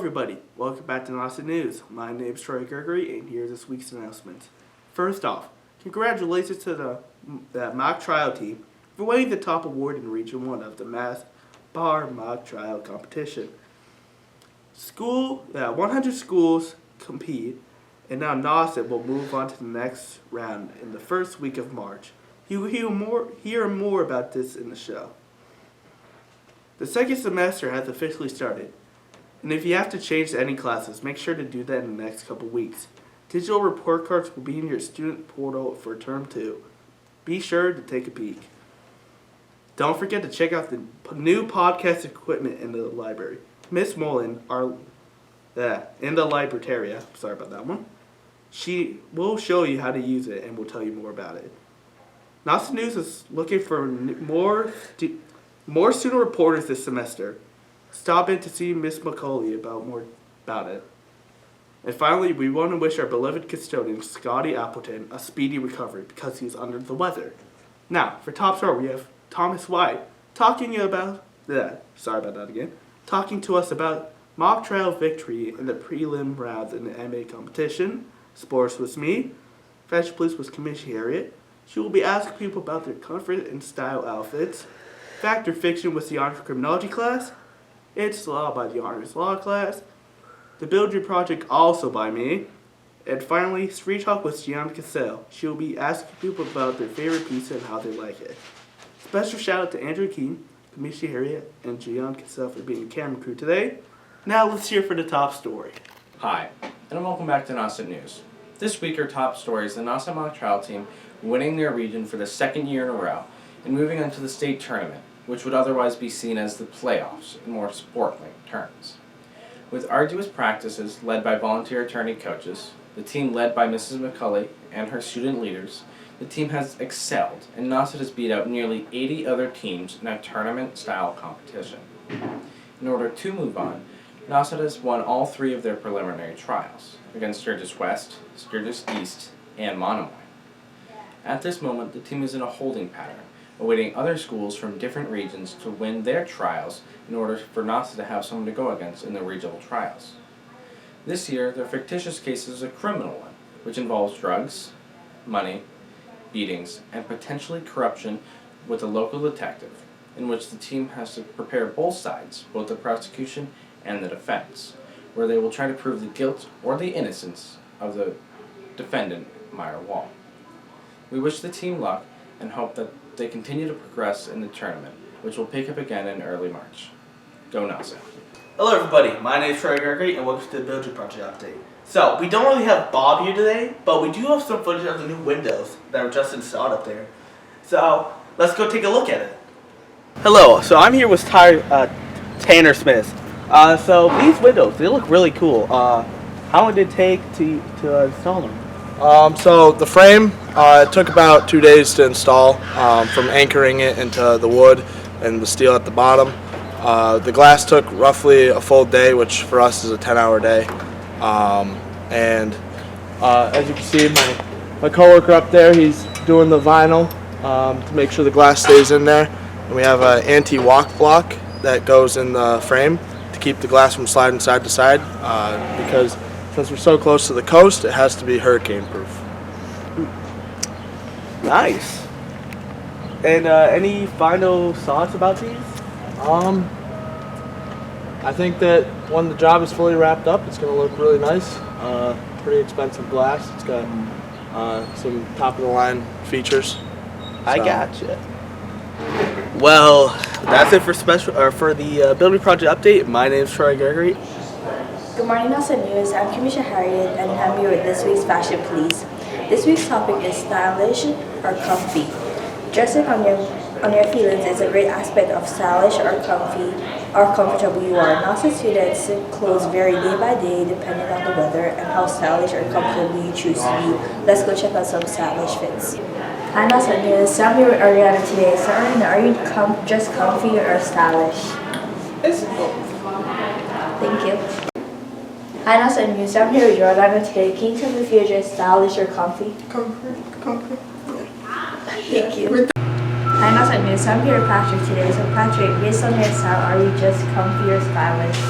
everybody, welcome back to Nauset News. My name is Troy Gregory and here's this week's announcements. First off, congratulations to the mock trial team for winning the top award in Region 1 of the Math Bar Mock Trial Competition. 100 schools compete, and now Nauset will move on to the next round in the first week of March. You will hear more about this in the show. The second semester has officially started, and if you have to change any classes, make sure to do that in the next couple weeks. Digital report cards will be in your student portal for Term 2. Be sure to take a peek. Don't forget to check out the new podcast equipment in the library. Miss Mullen, in the librarian, sorry about that one, she will show you how to use it and will tell you more about it. Nauset News is looking for more student reporters this semester. Stop in to see Miss McCauley about it. And finally, we want to wish our beloved custodian, Scotty Appleton, a speedy recovery because he was under the weather. Now, for top story, we have Thomas White talking to us about mock trial victory in the prelim rounds in the MA competition. Sports was me. Fashion Police was Commissioner Harriet. She will be asking people about their comfort and style outfits. Fact or Fiction was the Honors Criminology class. It's Law by the Honors Law class. The Build Your Project also by me. And finally, Street Talk with Gianna Cassell. She will be asking people about their favorite pizza and how they like it. Special shout out to Andrew Keene, Kamisha Harriet, and Gianna Cassell for being the camera crew today. Now let's hear for the top story. Hi, and welcome back to Nauset News. This week our top story is the Nauset Mock Trial team winning their region for the second year in a row and moving on to the state tournament, which would otherwise be seen as the playoffs in more sport-like terms. With arduous practices led by volunteer attorney coaches, the team led by Mrs. McCulley and her student leaders, the team has excelled, and Nauset has beat out nearly 80 other teams in a tournament-style competition. In order to move on, Nauset has won all three of their preliminary trials, against Sturgis West, Sturgis East, and Monomoy. At this moment, the team is in a holding pattern, awaiting other schools from different regions to win their trials in order for Nauset to have someone to go against in the regional trials. This year, their fictitious case is a criminal one, which involves drugs, money, beatings, and potentially corruption with a local detective, in which the team has to prepare both sides, both the prosecution and the defense, where they will try to prove the guilt or the innocence of the defendant, Meyer Wall. We wish the team luck and hope that they continue to progress in the tournament, which will pick up again in early March. Go Nauset. Hello everybody, my name is Troy Gregory and welcome to the Build Your Project update. So, we don't really have Bob here today, but we do have some footage of the new windows that were just installed up there. So, let's go take a look at it. Hello, so I'm here with Tanner Smith. So these windows, they look really cool. How long did it take to install them? So the frame, it took about 2 days to install, from anchoring it into the wood and the steel at the bottom. The glass took roughly a full day, which for us is a 10-hour day. As you can see, my coworker up there, he's doing the vinyl to make sure the glass stays in there. And we have an anti-walk block that goes in the frame to keep the glass from sliding side to side, because since we're so close to the coast, it has to be hurricane proof. Nice. And any final thoughts about these? I think that when the job is fully wrapped up, it's going to look really nice. Pretty expensive glass. It's got some top-of-the-line features. I gotcha. Well, that's it for the Build Your Project update. My name is Troy Gregory. Good morning, Nauset News. I'm Commissioner Harriet, and I'm here with this week's Fashion Police. This week's topic is stylish or comfy. Dressing on your feelings is a great aspect of stylish or comfy or comfortable you are. Nauset students' clothes vary day by day depending on the weather and how stylish or comfortable you choose to be. Let's go check out some stylish fits. Hi, Nauset News. So I'm here with Ariana today. So Ariana, are you dressed comfy or stylish? It's both. Thank you. Hi, Nauset News. I'm here with Jordana today. Can you tell me if you're dressed stylish or comfy? Comfort. Thank you. Hi, Nauset News. I'm here with Patrick today. So Patrick, based on your style, are you just comfy or stylish?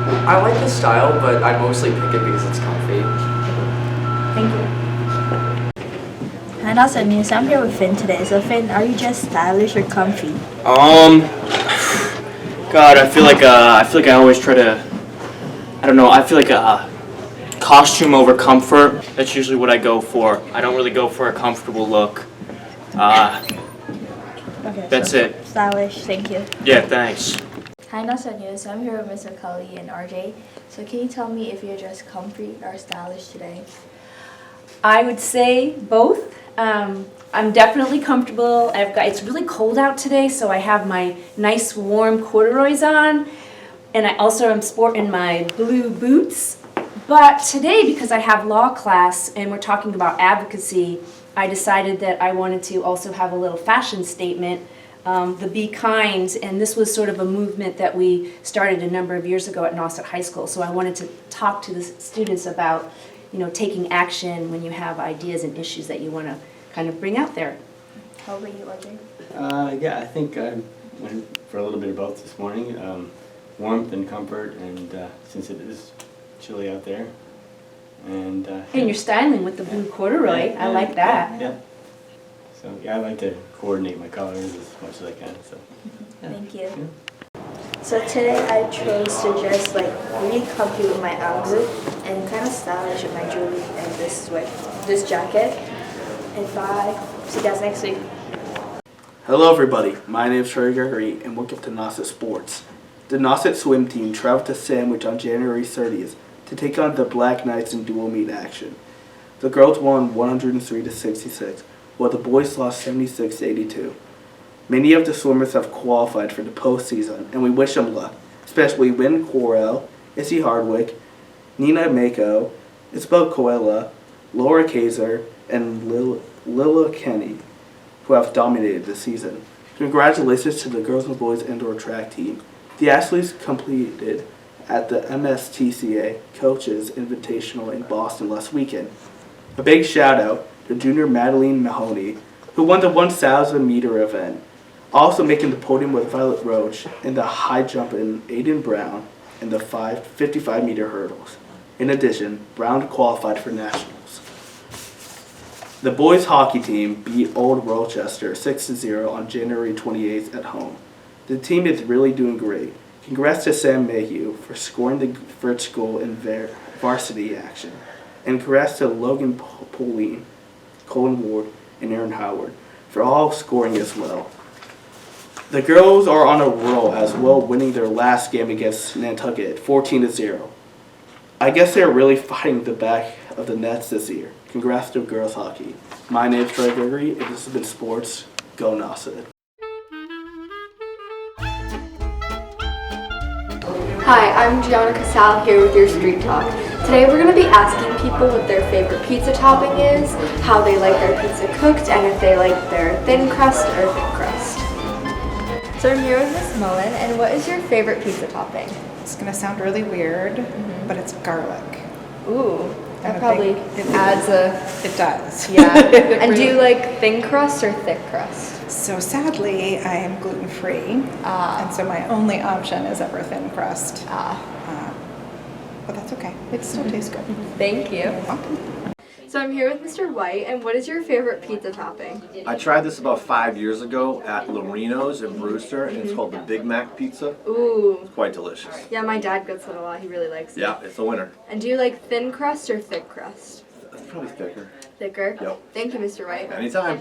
I like the style, but I mostly pick it because it's comfy. Thank you. And also news, I'm here with Finn today. So Finn, are you just stylish or comfy? God, I feel like I always try to. I don't know. I feel like costume over comfort. That's usually what I go for. I don't really go for a comfortable look. Okay. That's it. Stylish, thank you. Yeah, thanks. Hi, Nauset News. I'm here with Mr. Cully and RJ. So can you tell me if you're dressed comfy or stylish today? I would say both. I'm definitely comfortable. It's really cold out today, so I have my nice warm corduroys on, and I also am sporting my blue boots. But today, because I have law class and we're talking about advocacy, I decided that I wanted to also have a little fashion statement, the Be Kind, and this was sort of a movement that we started a number of years ago at Nauset High School. So I wanted to talk to the students about, taking action when you have ideas and issues that you want to kind of bring out there. How about you, RJ? Yeah, I think I went for a little bit of both this morning. Warmth and comfort, and since it is chilly out there. And you're styling with the blue corduroy. I like that. Yeah. So yeah, I like to coordinate my colors as much as I can. So. Yeah. Thank you. So today I chose to dress really comfy with my outfit and kind of stylish with my jewelry and this jacket. And bye. See you guys next week. Hello everybody, my name is Trey Gregory and welcome to Nauset Sports. The Nauset swim team traveled to Sandwich on January 30th to take on the Black Knights in dual meet action. The girls won 103-66, while the boys lost 76-82. Many of the swimmers have qualified for the postseason, and we wish them luck, especially Lynn Correll, Issy Hardwick, Nina Mako, Isabel Coella, Laura Kaiser, and Lila Kenny, who have dominated the season. Congratulations to the girls and boys indoor track team. The athletes competed at the MSTCA Coaches Invitational in Boston last weekend. A big shout out to junior Madeline Mahoney, who won the 1,000 meter event. Also making the podium with Violet Roach in the high jump and Aiden Brown in the 55 meter hurdles. In addition, Brown qualified for nationals. The boys hockey team beat Old Rochester 6-0 on January 28th at home. The team is really doing great. Congrats to Sam Mayhew for scoring the first goal in varsity action. And congrats to Logan Pauline, Colin Ward, and Aaron Howard for all scoring as well. The girls are on a roll as well, winning their last game against Nantucket 14-0. I guess they're really fighting the back of the nets this year. Congrats to girls hockey. My name is Trey Gregory, and this has been Sports. Go Nauset. Hi, I'm Gianna Casal here with your Street Talk. Today we're going to be asking people what their favorite pizza topping is, how they like their pizza cooked, and if they like their thin crust or thick crust. So I'm here with Miss Mullen, and what is your favorite pizza topping? It's going to sound really weird, but it's garlic. Ooh, that I'm a probably big- adds a... It does. Yeah. And do you like thin crust or thick crust? So sadly, I am gluten-free, and so my only option is ever thin crust. But that's okay. It still tastes good. Thank you. You're welcome. So I'm here with Mr. White, and what is your favorite pizza topping? I tried this about 5 years ago at Lorino's in Brewster, and it's called the Big Mac Pizza. Ooh. It's quite delicious. Yeah, my dad gets it a lot. He really likes it. Yeah, it's a winner. And do you like thin crust or thick crust? It's probably thicker. Thicker? Yep. Thank you, Mr. White. Anytime.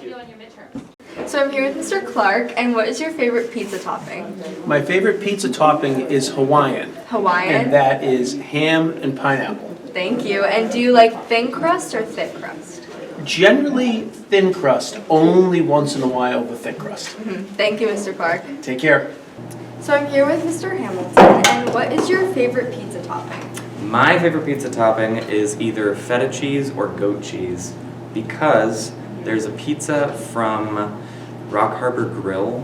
So I'm here with Mr. Clark, and what is your favorite pizza topping? My favorite pizza topping is Hawaiian. Hawaiian? And that is ham and pineapple. Thank you. And do you like thin crust or thick crust? Generally thin crust, only once in a while the thick crust. Thank you, Mr. Clark. Take care. So I'm here with Mr. Hamilton, and what is your favorite pizza topping? My favorite pizza topping is either feta cheese or goat cheese because there's a pizza from Rock Harbor Grill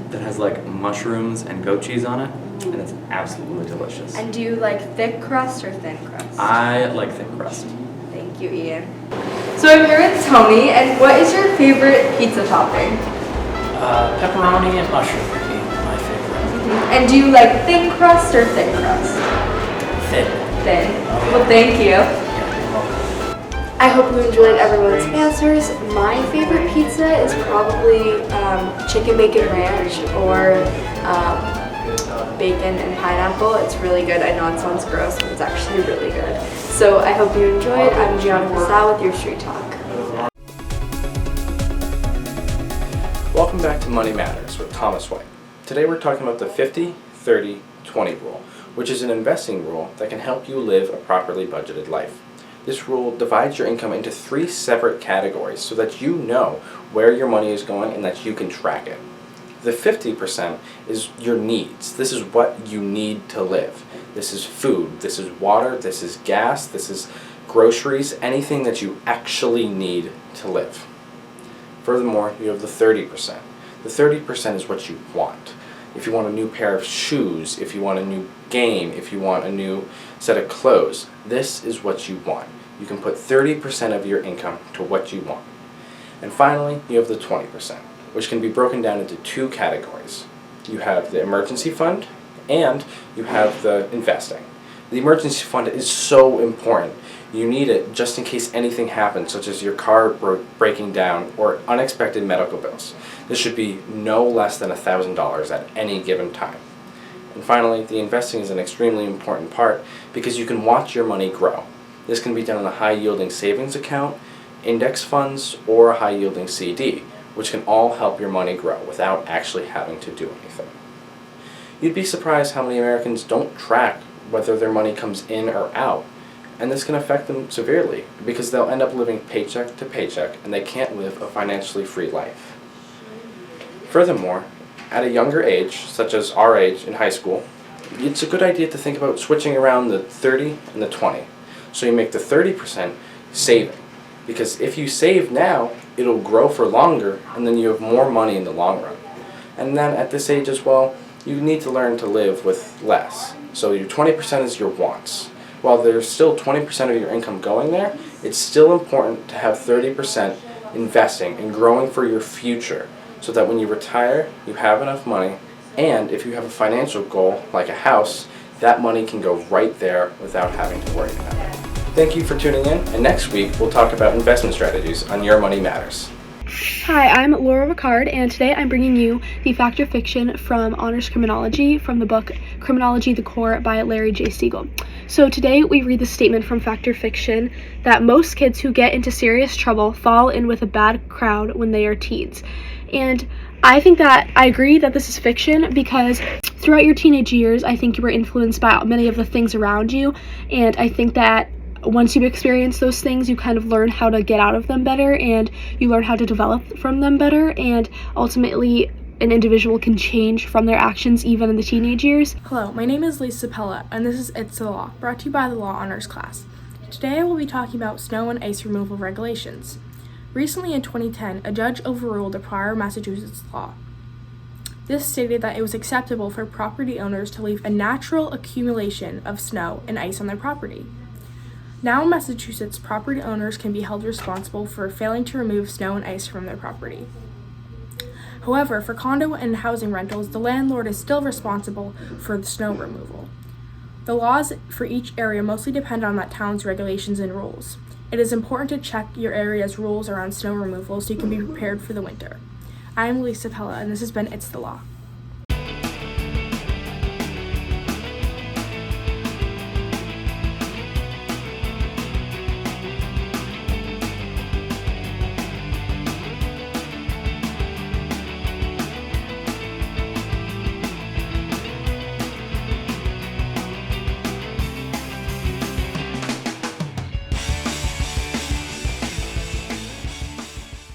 that has like mushrooms and goat cheese on it, and it's absolutely delicious. And do you like thick crust or thin crust? I like thin crust. Thank you, Ian. So I'm here with Tony, and what is your favorite pizza topping? Pepperoni and mushroom would be my favorite. And do you like thin crust or thick crust? Thin. Thin. Well, thank you. I hope you enjoyed everyone's answers. My favorite pizza is probably chicken bacon ranch or bacon and pineapple. It's really good. I know it sounds gross, but it's actually really good. So I hope you enjoyed. I'm Gianna Casal with your Street Talk. Welcome back to Money Matters with Thomas White. Today we're talking about the 50-30-20 rule, which is an investing rule that can help you live a properly budgeted life. This rule divides your income into 3 separate categories so that you know where your money is going and that you can track it. The 50% is your needs. This is what you need to live. This is food, this is water, this is gas, this is groceries, anything that you actually need to live. Furthermore, you have the 30%. The 30% is what you want. If you want a new pair of shoes, if you want a new game, if you want a new set of clothes, this is what you want. You can put 30% of your income to what you want. And finally, you have the 20%, which can be broken down into 2 categories. You have the emergency fund and you have the investing. The emergency fund is so important. You need it just in case anything happens, such as your car breaking down or unexpected medical bills. This should be no less than $1,000 at any given time. And finally, the investing is an extremely important part because you can watch your money grow. This can be done in a high-yielding savings account, index funds, or a high-yielding CD, which can all help your money grow without actually having to do anything. You'd be surprised how many Americans don't track whether their money comes in or out, and this can affect them severely because they'll end up living paycheck to paycheck and they can't live a financially free life. Furthermore, at a younger age, such as our age in high school, it's a good idea to think about switching around the 30 and the 20. So you make the 30% saving, because if you save now, it'll grow for longer and then you have more money in the long run. And then at this age as well, you need to learn to live with less. So your 20% is your wants. While there's still 20% of your income going there, it's still important to have 30% investing and growing for your future so that when you retire, you have enough money, and if you have a financial goal like a house, that money can go right there without having to worry about it. Thank you for tuning in, and next week we'll talk about investment strategies on Your Money Matters. Hi, I'm Laura Ricard, and today I'm bringing you the fact or fiction from Honors Criminology from the book Criminology: The Core by Larry J. Siegel. So today we read the statement from fact or fiction that most kids who get into serious trouble fall in with a bad crowd when they are teens. And I think that I agree that this is fiction because throughout your teenage years, I think you were influenced by many of the things around you, and I think that once you experience those things, you kind of learn how to get out of them better, and you learn how to develop from them better, and ultimately an individual can change from their actions even in the teenage years. Hello, my name is Lisa Pella, and this is It's the Law, brought to you by the Law Honors class. Today I will be talking about snow and ice removal regulations. Recently in 2010, a judge overruled a prior Massachusetts law. This stated that it was acceptable for property owners to leave a natural accumulation of snow and ice on their property. Now in Massachusetts, property owners can be held responsible for failing to remove snow and ice from their property. However, for condo and housing rentals, the landlord is still responsible for the snow removal. The laws for each area mostly depend on that town's regulations and rules. It is important to check your area's rules around snow removal so you can be prepared for the winter. I am Lisa Pella, and this has been It's the Law.